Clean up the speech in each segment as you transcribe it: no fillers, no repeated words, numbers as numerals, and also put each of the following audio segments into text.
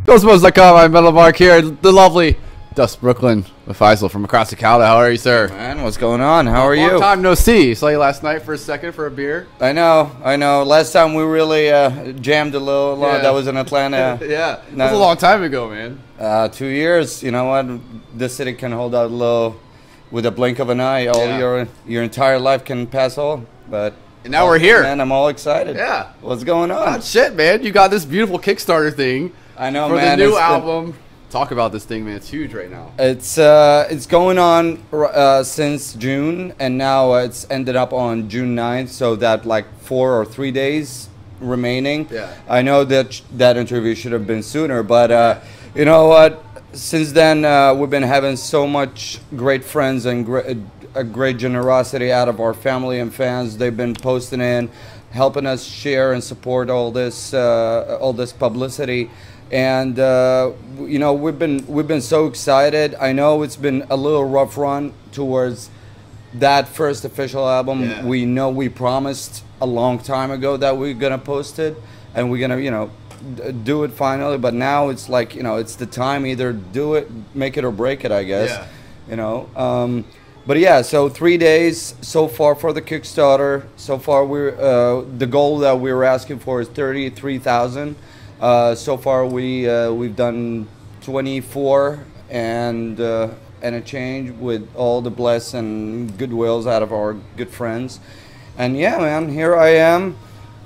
Ghostbusters.com, I'm Metal Mark here, the lovely Duff Brooklyn with Faisal from Acrassicauda. How are you, sir? Man, what's going on? How are you? Long time no see. Saw you last night for a second for a beer. I know. Last time we really jammed a little. Yeah. That was in Atlanta. Yeah, that was a long time ago, man. 2 years. You know what? This city can hold out a little with a blink of an eye. Your entire life can pass all. But and now we're here. Man, I'm all excited. Yeah. What's going on? Shit, man. You got this beautiful Kickstarter thing. I know, for man. The new album. Talk about this thing, man. It's huge right now. It's going on since June, and now it's ended up on June 9th, so that like 4 or 3 days remaining. Yeah. I know that that interview should have been sooner, but you know what? Since then, we've been having so much great friends and a great generosity out of our family and fans. They've been posting in, helping us share and support all this publicity. And you know, we've been so excited. I know it's been a little rough run towards that first official album. Yeah. We know we promised a long time ago that we're gonna post it, and we're gonna, you know, do it finally. But now it's like, you know, it's the time, either do it, make it or break it, I guess. Yeah. You know. But yeah, so 3 days so far for the Kickstarter. So far, we're the goal that we were asking for is 33,000. So far we've done 24 and a change with all the bless and goodwills out of our good friends. And yeah, man, here I am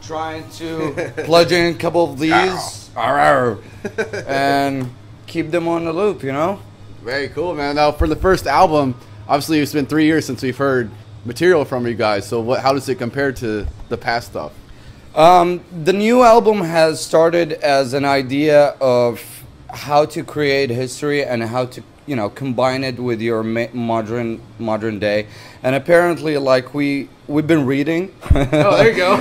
trying to plug in a couple of these and keep them on the loop, you know. Very cool, man. Now for the first album, obviously it's been 3 years since we've heard material from you guys. So how does it compare to the past stuff? The new album has started as an idea of how to create history and how to, you know, combine it with your modern day. And apparently, like we've been reading. Oh, there you go.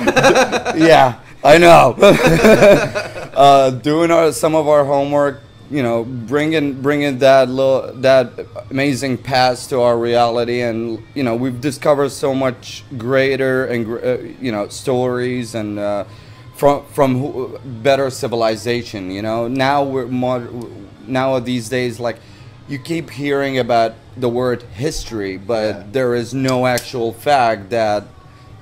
Yeah, I know. Doing some of our homework, you know, bringing that amazing past to our reality, and you know, we've discovered so much greater and you know, stories and from better civilization. You know, now now these days, like, you keep hearing about the word history, but there is no actual fact that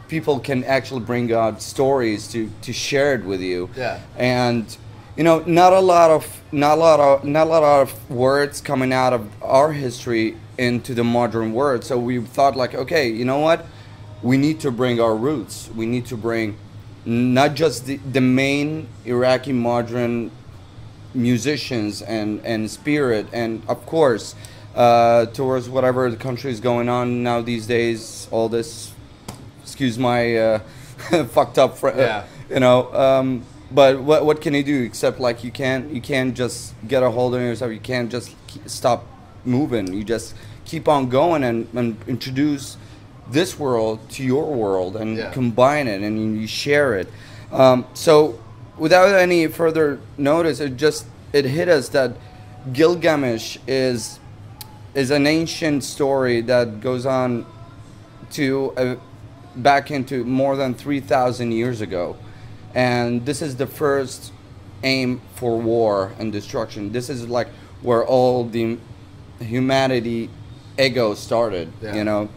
people can actually bring out stories to share it with you. Yeah. And you know, not a lot of words coming out of our history into the modern world. So we thought, like, okay, you know what? We need to bring our roots. We need to bring not just the main Iraqi modern musicians and spirit, and of course towards whatever the country is going on now these days. All this, excuse my fucked up, you know. But what can you do except, like, you can't just get a hold of yourself. You can't just stop moving. You just keep on going and introduce this world to your world and combine it, and you share it. So without any further notice, it hit us that Gilgamesh is an ancient story that goes on to back into more than 3,000 years ago. And this is the first aim for war and destruction. This is like where all the humanity ego started. Yeah. You know,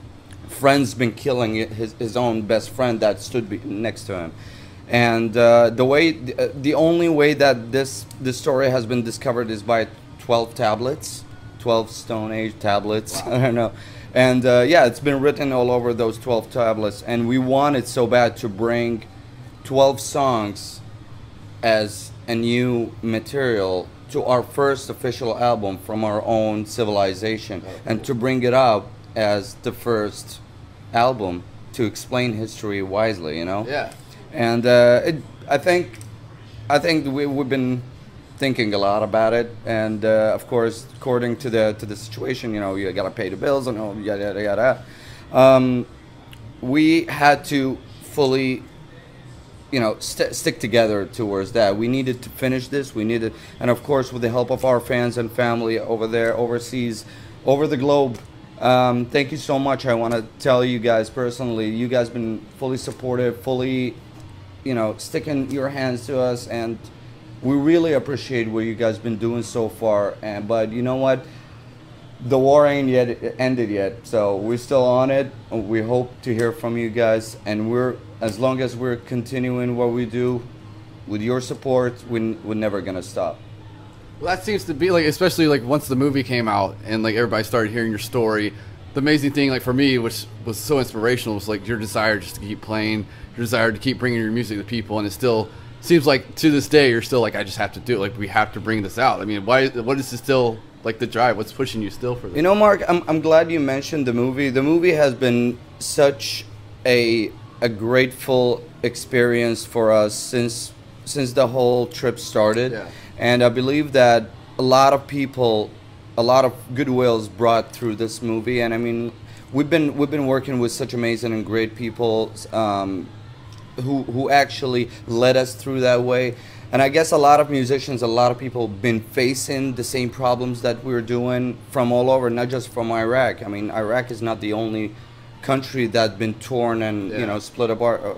friend's been killing his own best friend that stood next to him, and the only way that this story has been discovered is by 12 tablets, 12 Stone Age tablets. Wow. I don't know. And yeah, it's been written all over those 12 tablets, and we wanted so bad to bring 12 songs as a new material to our first official album from our own civilization, and to bring it out as the first album to explain history wisely, you know. Yeah. And I think we've been thinking a lot about it, and of course, according to the situation, you know, you gotta pay the bills and all yada yada yada. We had to fully, you know, stick together towards that. We needed to finish this. We needed, and of course, with the help of our fans and family over there, overseas, over the globe. Thank you so much. I want to tell you guys personally, you guys been fully supportive, fully, you know, sticking your hands to us, and we really appreciate what you guys been doing so far. And but you know what? The war ain't yet ended yet, so we're still on it. We hope to hear from you guys, and as long as we're continuing what we do, with your support, we're never gonna stop. Well, that seems to be like, especially like once the movie came out and like everybody started hearing your story. The amazing thing, like for me, which was so inspirational, was like your desire just to keep playing, your desire to keep bringing your music to people, and it still seems like to this day you're still like, I just have to do it. Like we have to bring this out. I mean, why? What is it still? Like the drive, what's pushing you still for this? You know, Mark, I'm glad you mentioned the movie. The movie has been such a grateful experience for us since the whole trip started. Yeah. And I believe that a lot of people, a lot of goodwills brought through this movie. And I mean, we've been working with such amazing and great people who actually led us through that way. And I guess a lot of musicians, a lot of people been facing the same problems that we're doing from all over, not just from Iraq. I mean, Iraq is not the only country that's been torn and you know split apart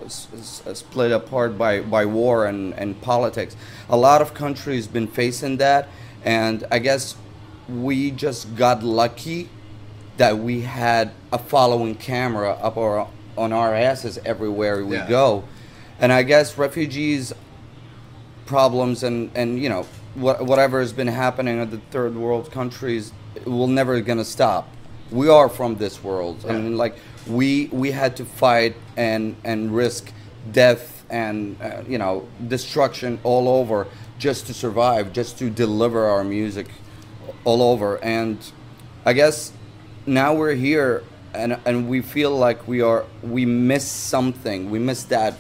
by war and politics. A lot of countries been facing that, and I guess we just got lucky that we had a following camera up on our asses everywhere we go. And I guess refugees problems and you know whatever has been happening in the third world countries will never gonna stop. We are from this world. I mean, like we had to fight and risk death and you know destruction all over just to survive, just to deliver our music all over. And I guess now we're here and we feel like we miss something. We miss that,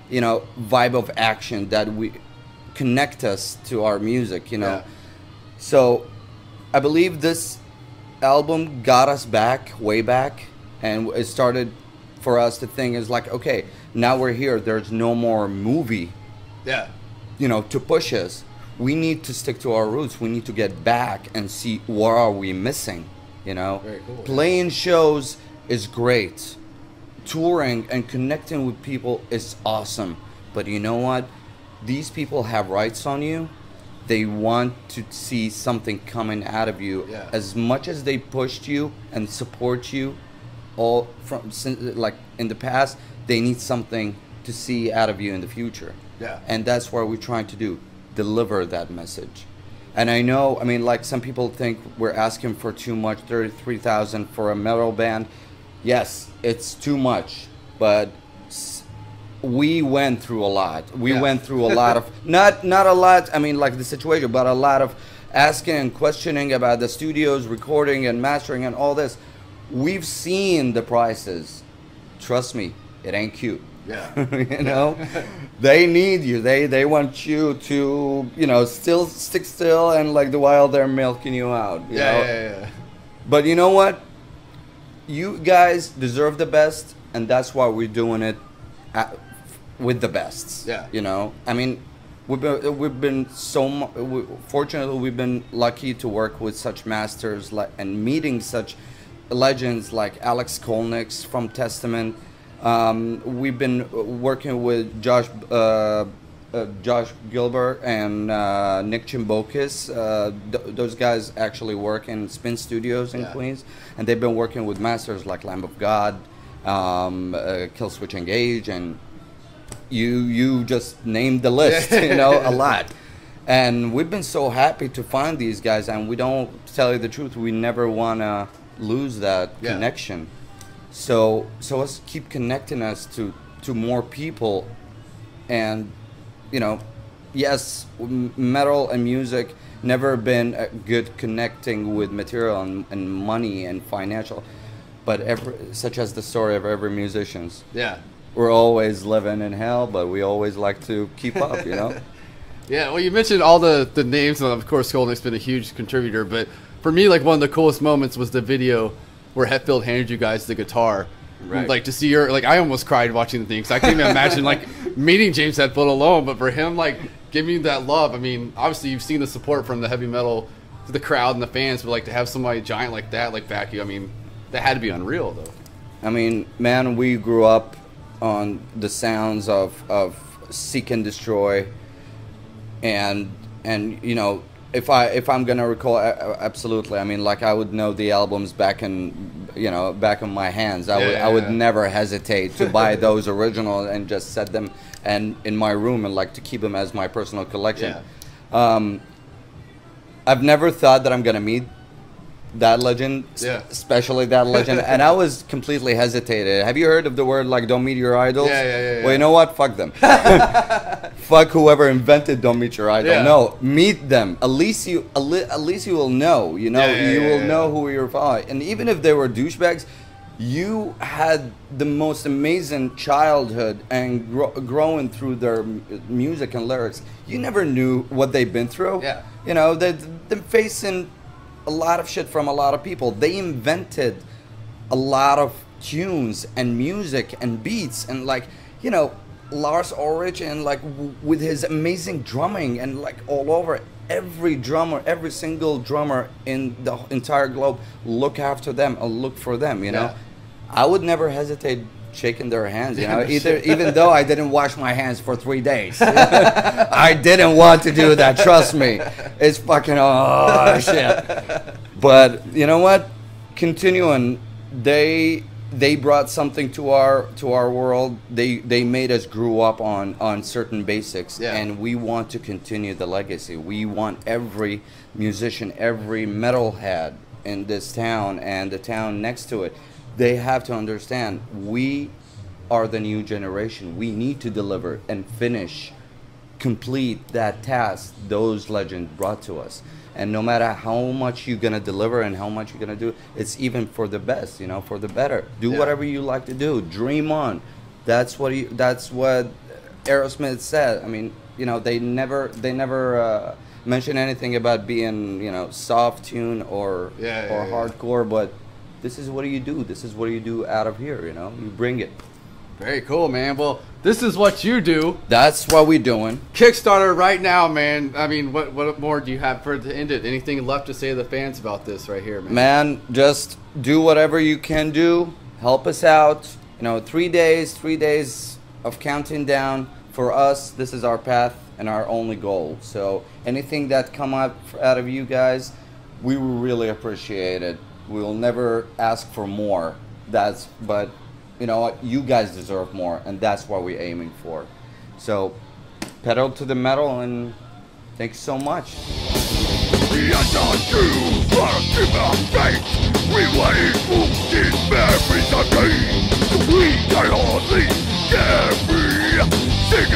you know, vibe of action that we connect us to our music, you know. So I believe this album got us back, way back, and it started for us to think is like, okay, now we're here, there's no more movie, you know, to push us. We need to stick to our roots. We need to get back and see what are we missing, you know. Very cool. Playing shows is great, touring and connecting with people is awesome, but you know what? These people have rights on you. They want to see something coming out of you. As much as they pushed you and support you all from like in the past, they need something to see out of you in the future. And that's what we're trying to do, deliver that message. And I know, I mean, like some people think we're asking for too much, 33,000 for a metal band. Yes, it's too much, but we went through a lot. We went through a lot of not a lot, I mean like the situation, but a lot of asking and questioning about the studios, recording and mastering and all this. We've seen the prices. Trust me, it ain't cute. You know, they need you. They want you to, you know, still stick still and like the while they're milking you out. You know? But you know what? You guys deserve the best, and that's why we're doing it with the bests. You know, I mean, we've been so fortunately we've been lucky to work with such masters like and meeting such legends like Alex Kolnick's from Testament. We've been working with Josh Gilbert and Nick Chimbokis. Those guys actually work in Spin Studios in Queens, and they've been working with masters like Lamb of God, Killswitch Engage, and you just named the list, you know, a lot. And we've been so happy to find these guys, and we don't, to tell you the truth, we never want to lose that connection. So let's keep connecting us to more people. And you know, yes, metal and music never been a good connecting with material and money and financial, but such as the story of every musicians. We're always living in hell, but we always like to keep up, you know. Well, you mentioned all the names, and of course Skolnick's been a huge contributor, but for me, like one of the coolest moments was the video where Hetfield handed you guys the guitar. Like to see your, like I almost cried watching the thing, because I can't even imagine like meeting James Hetfield alone, but for him like giving you that love, I mean, obviously you've seen the support from the heavy metal, to the crowd and the fans, but like to have somebody giant like that like back you, I mean, that had to be unreal though. I mean, man, we grew up on the sounds of Seek and Destroy. and you know, if I'm gonna recall, absolutely. I mean, like I would know the albums back in, you know, back in my hands. I would never hesitate to buy those original and just set them and in my room and like to keep them as my personal collection. I've never thought that I'm gonna meet that legend, especially that legend, and I was completely hesitated. Have you heard of the word like "don't meet your idols"? Well, you know what? Fuck them. Fuck whoever invented "don't meet your idol." No, meet them. At least you will know. You know, you will know who you're following. And even if they were douchebags, you had the most amazing childhood and growing through their music and lyrics. You never knew what they've been through. You know, they're facing a lot of shit from a lot of people. They invented a lot of tunes and music and beats, and like, you know, Lars Ulrich and like with his amazing drumming and like all over, every drummer, every single drummer in the entire globe look after them or look for them, you know. I would never hesitate shaking their hands, you know, even though I didn't wash my hands for 3 days. I didn't want to do that, trust me. It's fucking, oh shit. But you know what? Continuing, they brought something to our world. They made us grow up on certain basics, and we want to continue the legacy. We want every musician, every metalhead in this town and the town next to it, they have to understand we are the new generation. We need to deliver and complete that task those legends brought to us. And no matter how much you're gonna deliver and how much you're gonna do, it's even for the best, you know, for the better. Do whatever you like to do. Dream on. That's what Aerosmith said. I mean, you know, they never mention anything about being, you know, soft tune or hardcore, but this is what you do. This is what you do out of here, you know. You bring it. Very cool, man. Well, this is what you do. That's what we're doing. Kickstarter right now, man. I mean, what more do you have for to end it? Anything left to say to the fans about this right here, man? Man, just do whatever you can do. Help us out. You know, 3 days of counting down. For us, this is our path and our only goal. So anything that come out of you guys, we will really appreciate it. We will never ask for more. But you know what? You guys deserve more, and that's what we're aiming for. So, pedal to the metal, and thanks so much. We can hardly carry, sing